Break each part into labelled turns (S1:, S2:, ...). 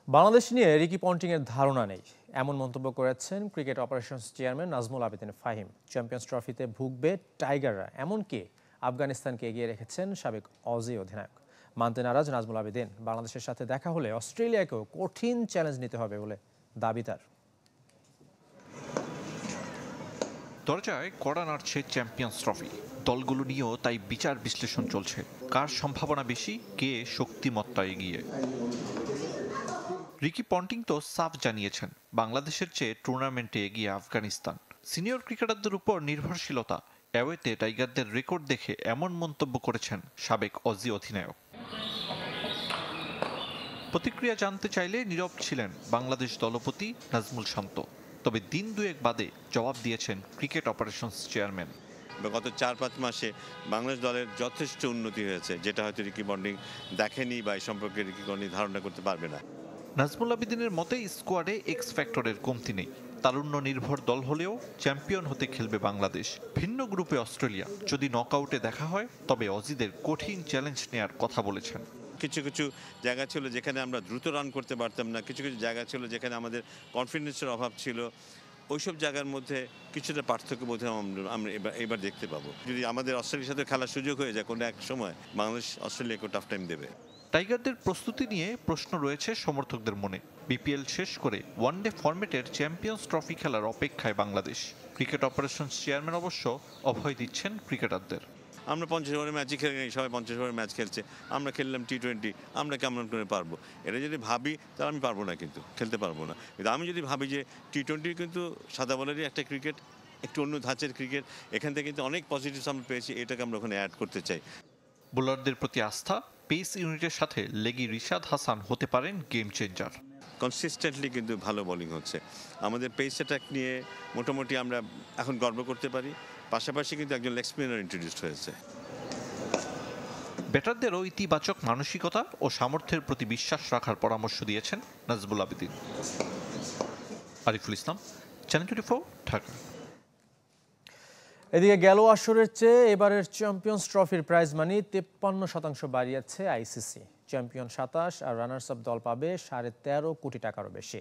S1: বাংলাদেশ নিয়ে রিকি পন্টিংয়ের ধারণা নেই, এমন মন্তব্য করেছেন cricket operations chairman Nazmul Abedin Fahim. Champions ট্রফিতে ভুগবে টাইগাররা, এমনকি আফগানিস্তানকে এগিয়ে রেখেছেন সাবেক অজি অধিনায়ক। মানতে নারাজ নাজমুল আবেদিন, বাংলাদেশের সাথে দেখা হলে অস্ট্রেলিয়াকেও কঠিন চ্যালেঞ্জ নিতে হবে বলে দাবি তার।
S2: দরজায় কড়া নাড়ছে চ্যাম্পিয়ন্স ট্রফি। দলগুলো নিয়েও তাই বিচার বিশ্লেষণ চলছে, কার সম্ভাবনা বেশি, কে শক্তিমত্তা এগিয়ে। রিকি পন্টিং তো সাফ জানিয়েছেন বাংলাদেশের চেয়ে টুর্নামেন্টে এগিয়ে আফগানিস্তান। সিনিয়র ক্রিকেটারদের উপর নির্ভরশীলতা, অ্যাওয়েতে টাইগারদের রেকর্ড দেখে এমন মন্তব্য করেছেন সাবেক অজি অধিনায়ক। প্রতিক্রিয়া জানতে চাইলে নীরব ছিলেন বাংলাদেশ দলপতি নাজমুল শান্ত। তবে দিন দুয়েক বাদে জবাব দিয়েছেন ক্রিকেট অপারেশনস চেয়ারম্যান।
S3: গত 4-5 মাসে বাংলাদেশ দলের যথেষ্ট উন্নতি হয়েছে, যেটা হয়তো রিকি পন্টিং দেখেনি বা এই সম্পর্কে রিকি পন্টিং ধারণা করতে পারবে না।
S2: নাজমুল আবেদিনের মতে স্কোয়াডে এক্স ফ্যাক্টরের কমতি নেই। তারুণ্য নির্ভর দল হলেও চ্যাম্পিয়ন হতে খেলবে বাংলাদেশ। ভিন্ন গ্রুপে অস্ট্রেলিয়া, যদি নকআউটে দেখা হয় তবে অজিদের কঠিন চ্যালেঞ্জ নেয়ার কথা বলেছেন।
S3: কিছু কিছু জায়গা ছিল যেখানে আমরা দ্রুত রান করতে পারতাম না, কিছু কিছু জায়গা ছিল যেখানে আমাদের কনফিডেন্সের অভাব ছিল। ওইসব জায়গার মধ্যে কিছুটা পার্থক্য বোধহয় আমরা এবার দেখতে পাবো। যদি আমাদের অস্ট্রেলিয়ার সাথে খেলার সুযোগ হয়ে যায় কোনো এক সময়, বাংলাদেশ অস্ট্রেলিয়াকে টাফ টাইম দেবে।
S2: টাইগারদের প্রস্তুতি নিয়ে প্রশ্ন রয়েছে সমর্থকদের মনে। বিপিএল শেষ করে ওয়ানডে ফরম্যাটের চ্যাম্পিয়ন্স ট্রফি খেলার অপেক্ষায় বাংলাদেশ। ক্রিকেট অপারেশনস চেয়ারম্যান অবশ্য অভয় দিচ্ছেন ক্রিকেটারদের।
S3: আমরা 50 ওভারের ম্যাচই খেলে নেই, সবাই 50 ওভারের ম্যাচ খেলছে, আমরা খেললাম টি-20, আমরা কেমন করে পারবো? এটা যদি ভাবি তাহলে আমি পারবো না, কিন্তু খেলতে পারবো না। কিন্তু আমি যদি ভাবি যে টি-20 কিন্তু সাদা বলেরই একটা ক্রিকেট, একটু অন্য ধাঁচের ক্রিকেট, এখান থেকে কিন্তু অনেক পজিটিভস আমরা পেয়েছি, এটাকে আমরা ওখানে অ্যাড করতে চাই।
S2: বোলারদের প্রতি আস্থা, পেস ইউনিটের সাথে লেগি রিশাদ হাসান হতে পারেন গেম চেঞ্জার।
S3: কনসিস্টেন্টলি কিন্তু ভালো বোলিং হচ্ছে। আমাদের পেস অ্যাটাক নিয়ে মোটামুটি আমরা এখন গর্ব করতে পারি। পাশাপাশি কিন্তু একজন লেগ স্পিনার ইন্ট্রোডিউসড হয়েছে।
S2: ব্যাটারদেরও ইতিবাচক মানসিকতা ও সামর্থ্যের প্রতি বিশ্বাস রাখার পরামর্শ দিয়েছেন নাজমুল আবেদিন। আরিফুল ইসলাম, চ্যানেল 24, ঢাকা।
S1: এদিকে গেল আসরের চেয়ে এবারের চ্যাম্পিয়ন্স ট্রফির প্রাইজ মানি 53% বাড়িয়েছে আইসিসি। চ্যাম্পিয়ন 27 আর রানার্স আপ দল পাবে 13.5 কোটি টাকারও বেশি।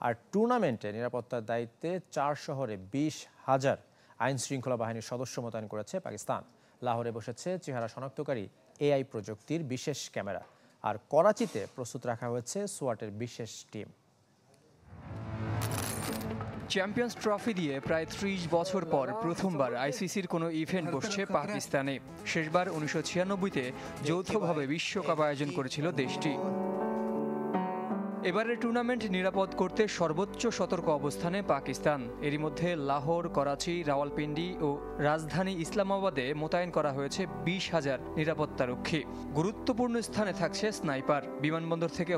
S1: আর টুর্নামেন্টে নিরাপত্তার দায়িত্বে 4 শহরে 20,000 আইন শৃঙ্খলা বাহিনীর সদস্য মোতায়েন করেছে পাকিস্তান। লাহোরে বসেছে চেহারা শনাক্তকারী এআই প্রযুক্তির বিশেষ ক্যামেরা। আর করাচিতে প্রস্তুত রাখা হয়েছে সোয়াটের বিশেষ টিম।
S4: চ্যাম্পিয়ন্স ট্রফি দিয়ে প্রায় 30 বছর পর প্রথমবার আইসিসির কোনো ইভেন্ট বসছে পাকিস্তানে। শেষবার 1996-তে যৌথভাবে বিশ্বকাপ আয়োজন করেছিল দেশটি। এবারের টুর্নামেন্ট নিরাপদ করতে সর্বোচ্চ সতর্ক অবস্থানে পাকিস্তান। এরই মধ্যে লাহোর, করাচি, রাওয়ালপিন্ডি ও রাজধানী ইসলামাবাদে মোতায়েন করা হয়েছে 20,000 নিরাপত্তারক্ষী। গুরুত্বপূর্ণ স্থানে থাকছে স্নাইপার। বিমানবন্দর থেকে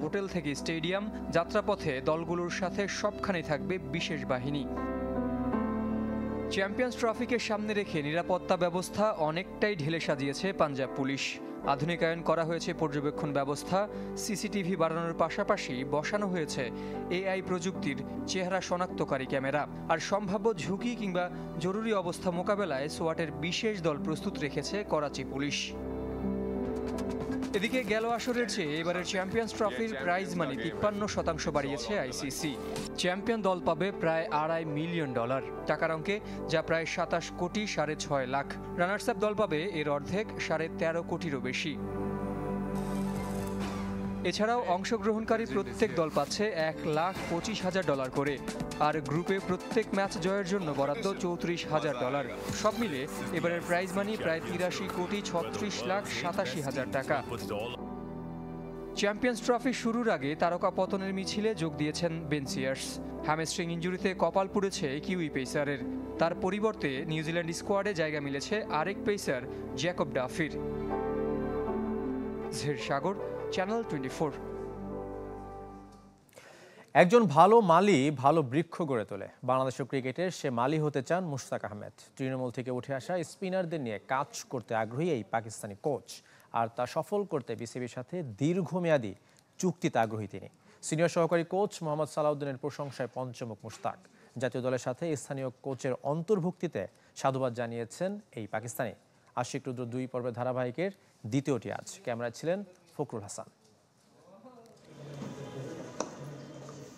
S4: হোটেল থেকে স্টেডিয়াম, যাত্রাপথে দলগুলোর সাথে সবখানেই থাকবে বিশেষ বাহিনী। চ্যাম্পিয়ন্স ট্রফিকে সামনে রেখে নিরাপত্তা ব্যবস্থা অনেকটাই ঢেলে সাজিয়েছে পাঞ্জাব পুলিশ। আধুনিকায়ন করা হয়েছে পর্যবেক্ষণ ব্যবস্থা, সিসিটিভি বাড়ানোর পাশাপাশি বসানো হয়েছে এআই প্রযুক্তির চেহারা শনাক্তকারী ক্যামেরা। আর সম্ভাব্য ঝুঁকি কিংবা জরুরি অবস্থা মোকাবেলায় সোয়াটের বিশেষ দল প্রস্তুত রেখেছে করাচি পুলিশ। এদিকে গেল আসরের চেয়ে এবারের চ্যাম্পিয়ন্স ট্রফির প্রাইজ মানি 53% বাড়িয়েছে আইসিসি। চ্যাম্পিয়ন দল পাবে প্রায় $2.5 মিলিয়ন টাকার অঙ্কে, যা প্রায় 27 কোটি 6.5 লাখ। রানার্স আপ দল পাবে এর অর্ধেক, 13.5 কোটিরও বেশি। এছাড়াও অংশগ্রহণকারী প্রত্যেক দল পাচ্ছে $1,25,000 করে। আর গ্রুপে প্রত্যেক ম্যাচ জয়ের জন্য বরাদ্দ $34,000। সব মিলে এবারের প্রাইজ মানি প্রায় 83,36,87,000 টাকা। চ্যাম্পিয়ন্স ট্রফি শুরুর আগে তারকা পতনের মিছিলে যোগ দিয়েছেন বেন সিয়ার্স। হ্যামস্ট্রিং ইনজুরিতে কপাল পুড়েছে কিউই পেসারের। তার পরিবর্তে নিউজিল্যান্ড স্কোয়াডে জায়গা মিলেছে আরেক পেসার জ্যাকব ডাফির। জের সাগর, চ্যানেল 24।
S1: একজন ভালো মালি ভালো বৃক্ষ গড়ে তোলে। বাংলাদেশের ক্রিকেটের সে মালি হতে চান মুশতাক আহমেদ। তৃণমূল থেকে উঠে আসা স্পিনারদের নিয়ে কাজ করতে আগ্রহী এই পাকিস্তানি কোচ। আর তা সফল করতে বিসিবির সাথে দীর্ঘমেয়াদী চুক্তিতে আগ্রহী তিনি। সিনিয়র সহকারী কোচ মোহাম্মদ সালাউদ্দিনের প্রশংসায় পঞ্চমুখ মুশতাক। জাতীয় দলের সাথে স্থানীয় কোচের অন্তর্ভুক্তিতে সাধুবাদ জানিয়েছেন এই পাকিস্তানি। আশিক রুদ্র 2 পর্বের ধারাবাহিকের দ্বিতীয়টি আজ। ক্যামেরায় ছিলেন ফখরুল হাসান।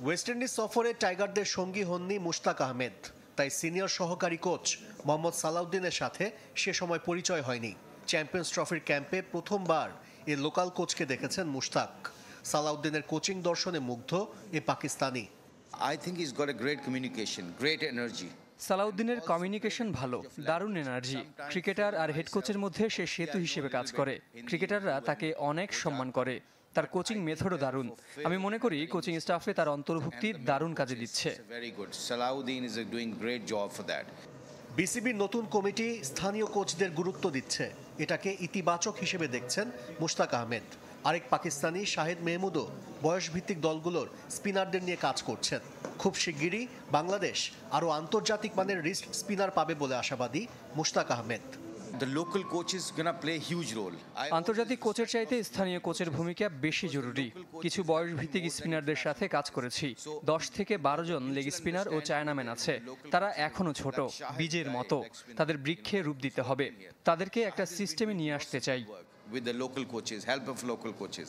S5: ওয়েস্ট ইন্ডিজ সফরে টাইগারদের সঙ্গী হননি মুশতাক আহমেদ, তাই সিনিয়র সহকারী কোচ মোহাম্মদ সালাউদ্দিনের সাথে সে সময় পরিচয় হয়নি। চ্যাম্পিয়ন্স ট্রফির ক্যাম্পে প্রথমবার এই লোকাল কোচকে দেখেছেন মুশতাক। সালাউদ্দিনের কোচিং দর্শনে মুগ্ধ এ Pakistani.
S6: I think he's got a great communication, great energy.
S4: সালাউদ্দিনের কমিউনিকেশন ভালো, দারুণ এনার্জি। ক্রিকেটার আর হেড কোচের মধ্যে সে সেতু হিসেবে কাজ করে। ক্রিকেটাররা তাকে অনেক সম্মান করে। তার কোচিং মেথডও দারুণ। আমি মনে করি কোচিং স্টাফে তার অন্তর্ভুক্তি দারুণ কাজে দিচ্ছে।
S6: Very good. Salahuddin is doing great job for that.
S5: বিসিবির নতুন কমিটি স্থানীয় কোচদের গুরুত্ব দিচ্ছে, এটাকে ইতিবাচক হিসেবে দেখছেন মুশতাক আহমেদ। আরেক পাকিস্তানি শাহেদ মেহমুদও বয়সভিত্তিক দলগুলোর স্পিনারদের নিয়ে কাজ করছেন। খুব শিগগিরই বাংলাদেশ আরও আন্তর্জাতিক মানের রিস্ট স্পিনার পাবে বলে আশাবাদী Mushtaq Ahmed.
S6: The local coach is going to play a huge role.
S4: আন্তর্জাতিক কোচের চাইতে স্থানীয় কোচের ভূমিকা বেশি জরুরি। কিছু বয়সভিত্তিক স্পিনারদের সাথে কাজ করেছি। 10 থেকে 12 জন লেগ স্পিনার ও চায়নাম্যান আছে। তারা এখনো ছোট, বীজের মতো। তাদের বৃক্ষে রূপ দিতে হবে। তাদেরকে একটা সিস্টেমে নিয়ে আসতে চাই।
S6: With the local coaches, help of local coaches.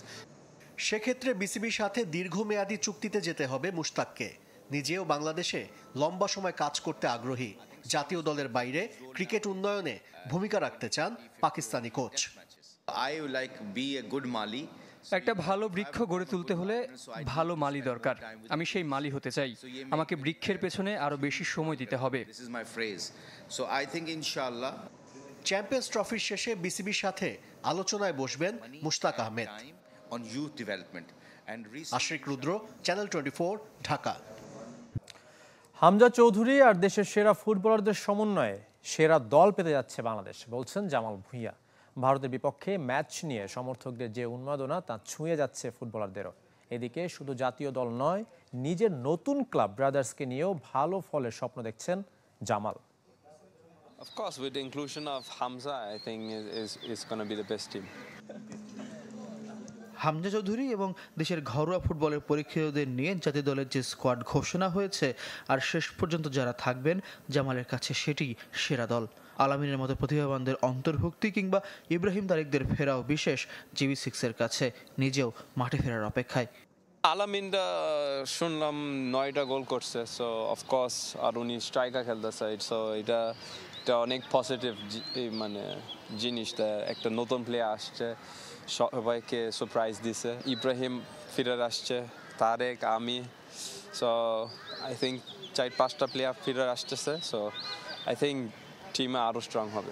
S5: সেক্ষেত্রে বিসিবির সাথে দীর্ঘমেয়াদী চুক্তিতে যেতে হবে মুশতাককে। নিজেও বাংলাদেশে লম্বা সময় কাজ করতে আগ্রহী। জাতীয় দলের বাইরে ক্রিকেট উন্নয়নে ভূমিকা রাখতে চান Pakistani coach.
S6: I would like be a good Mali.
S4: একটা ভালো বৃক্ষ গড়ে তুলতে হলে ভালো মালি দরকার। আমি সেই মালি হতে চাই। আমাকে বৃক্ষের পেছনে আরো বেশি সময় দিতে হবে।
S6: This is my phrase. So I think inshallah
S5: champions ট্রফির শেষে বিসিবির সাথে আলোচনায় বসবেন Mushtaq Ahmed.
S6: on youth development and
S5: Ashrik Rudra, channel 24, Dhaka.
S1: Hamza Chowdhury আর দেশের সেরা ফুটবলারদের সমন্বয়ে সেরা দল পেতে যাচ্ছে বাংলাদেশ, বলছেন জামাল ভুঁইয়া। ভারতের বিপক্ষে ম্যাচ নিয়ে সমর্থকদের যে উন্মাদনা তা ছুঁয়ে যাচ্ছে ফুটবলারদেরও। এদিকে শুধু জাতীয় দল নয়, নিজের নতুন ক্লাব ব্রাদার্সকে নিয়েও ভালো ফলের স্বপ্ন দেখছেন Jamal.
S7: Of course, with the inclusion of Hamza, I think is going to be the best team.
S8: Hamza Chowdhury এবং দেশের ঘরোয়া ফুটবলের পরীক্ষিতদের নিয়ে জাতীয় দলের যে স্কোয়াড ঘোষণা হয়েছে আর শেষ পর্যন্ত যারা থাকবেন, জামালের কাছে সেটি সেরা দল। আলামিনের মতো প্রতিভাবানদের অন্তর্ভুক্তি কিংবা ইব্রাহিম তারিকদের ফেরাও বিশেষ জিবি6-এর কাছে, নিজেও মাঠে ফেরার অপেক্ষায়।
S7: আলামিনটা শুনলাম 9টা গোল করছে, সো অফকোর্স আর উনি স্ট্রাইকার খেলতেছে, সো এটা অনেক পজিটিভ মানে জিনিসটা। একটা নতুন প্লেয়ার আসছে, সবাইকে সারপ্রাইজ দিছে। ইব্রাহিম ফিরে আসছে, তারেক, আমি, সো আই থিঙ্ক 4-5টা প্লেয়ার ফিরে আসতেছে, সো আই থিঙ্ক টিমে আরও স্ট্রং হবে।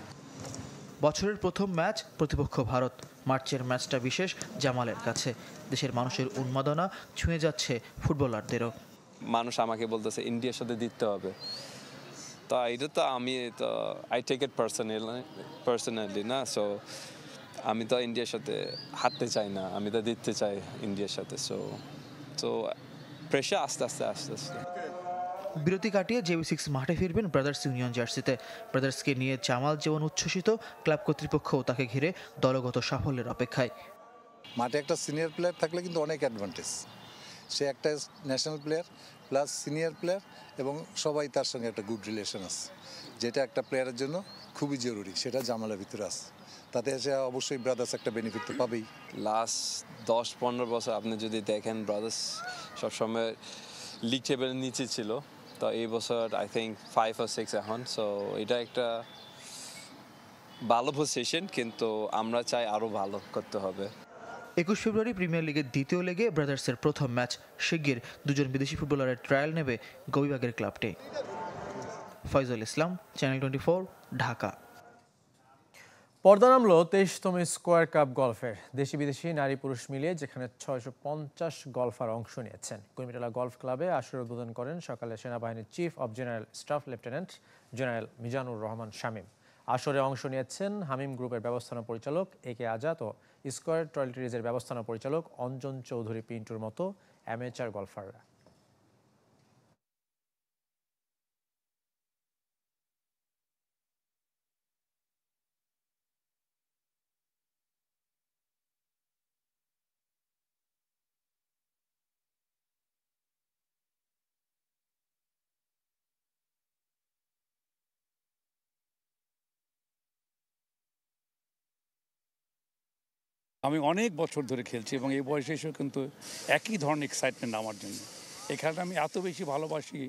S8: বছরের প্রথম ম্যাচ, প্রতিপক্ষ ভারত। মার্চের ম্যাচটা বিশেষ জামালের কাছে। দেশের মানুষের উন্মাদনা ছুঁয়ে যাচ্ছে ফুটবলারদেরও।
S7: মানুষ আমাকে বলতেছে ইন্ডিয়ার সাথে দিতে হবে, তো এটা তো আমি তো আই টেক ইট পার্সোনালি না। সো আমি তো ইন্ডিয়ার সাথে হারতে চাই না, আমি তো দিতে চাই ইন্ডিয়ার সাথে। সো প্রেশার আস্তে আস্তে।
S8: বিরতি কাটিয়ে জিবি6 মাঠে ফিরবেন ব্রাদার্স ইউনিয়ন জার্সিতে। ব্রাদার্সকে নিয়ে জামাল যেমন উচ্ছ্বসিত, ক্লাব কর্তৃপক্ষও তাকে ঘিরে দলগত সাফল্যের অপেক্ষায়।
S9: মাঠে একটা সিনিয়র প্লেয়ার থাকলে কিন্তু অনেক অ্যাডভান্টেজ। সে একটা national player plus senior player এবং সবাই তার সঙ্গে একটা গুড রিলেশন আছে, যেটা একটা প্লেয়ারের জন্য খুবই জরুরি। সেটা জামালের ভিতরে আছে, তাতে সে অবশ্যই ব্রাদার্স একটা বেনিফিট তো পাবেই।
S7: লাস্ট 10-15 বছর আপনি যদি দেখেন, ব্রাদার্স সবসময় লিগ টেবিলের নিচে ছিল, তো এই বছর আই থিঙ্ক 5 or 6 এখন। সো এটা একটা ভালো পজিশন, কিন্তু আমরা চাই আরও ভালো করতে হবে।
S8: 21 ফেব্রুয়ারি প্রিমিয়ার লিগের দ্বিতীয় লেগে ব্রাদার্সের প্রথম ম্যাচ। শিগগির দুজন বিদেশি ফুটবলারের ট্রায়াল নেবে গোবিবাগের ক্লাবটি। ফয়জুল ইসলাম, চ্যানেল 24, ঢাকা।
S1: পর্দা নামলো 23তম স্কয়ার কাপ গলফের। দেশি বিদেশি নারী পুরুষ মিলিয়ে যেখানে 650 গলফার অংশ নিয়েছেন। কুর্মিটোলা গলফ ক্লাবে আসর উদ্বোধন করেন সকালে সেনাবাহিনীর chief of general staff lieutenant general Mizanur Rahman Shamim. আসরে অংশ নিয়েছেন হামিম গ্রুপের ব্যবস্থাপনা পরিচালক একে আজাদ ও স্কয়ার টয়লেটরিজের ব্যবস্থাপনা পরিচালক অঞ্জন চৌধুরী পিন্টুর মতো অ্যামেচার গলফাররা।
S10: আমি অনেক বছর ধরে খেলছি এবং এই বয়সে এসেও কিন্তু একই ধরনের এক্সাইটমেন্ট আমার জন্য। এই খেলাটা আমি এত বেশি ভালোবাসি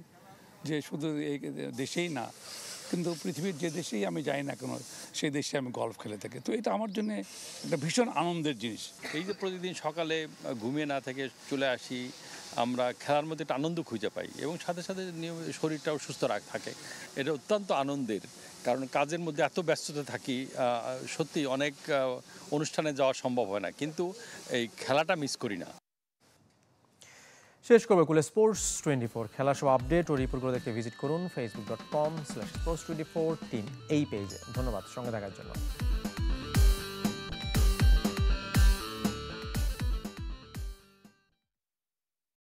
S10: যে শুধু এই দেশেই না, কিন্তু পৃথিবীর যে দেশেই আমি যাই না কেন সেই দেশে আমি গলফ খেলে থাকি। তো এটা আমার জন্য একটা ভীষণ আনন্দের জিনিস।
S11: এই যে প্রতিদিন সকালে ঘুমিয়ে না থেকে চলে আসি, আমরা খেলার মধ্যে একটা আনন্দ খুঁজে পাই এবং সাথে সাথে শরীরটাও সুস্থ থাকে। এটা অত্যন্ত আনন্দের, কারণ কাজের মধ্যে এত ব্যস্ততা থাকি, সত্যি অনেক অনুষ্ঠানে যাওয়া সম্ভব হয় না, কিন্তু এই খেলাটা মিস করি না।
S1: শেষ করবে কুলে স্পোর্টস 24 খেলার সব আপডেট ও রিপোর্টগুলো দেখতে ভিজিট করুন facebook.com/sports24 টিম এই পেজে। ধন্যবাদ সঙ্গে থাকার জন্য।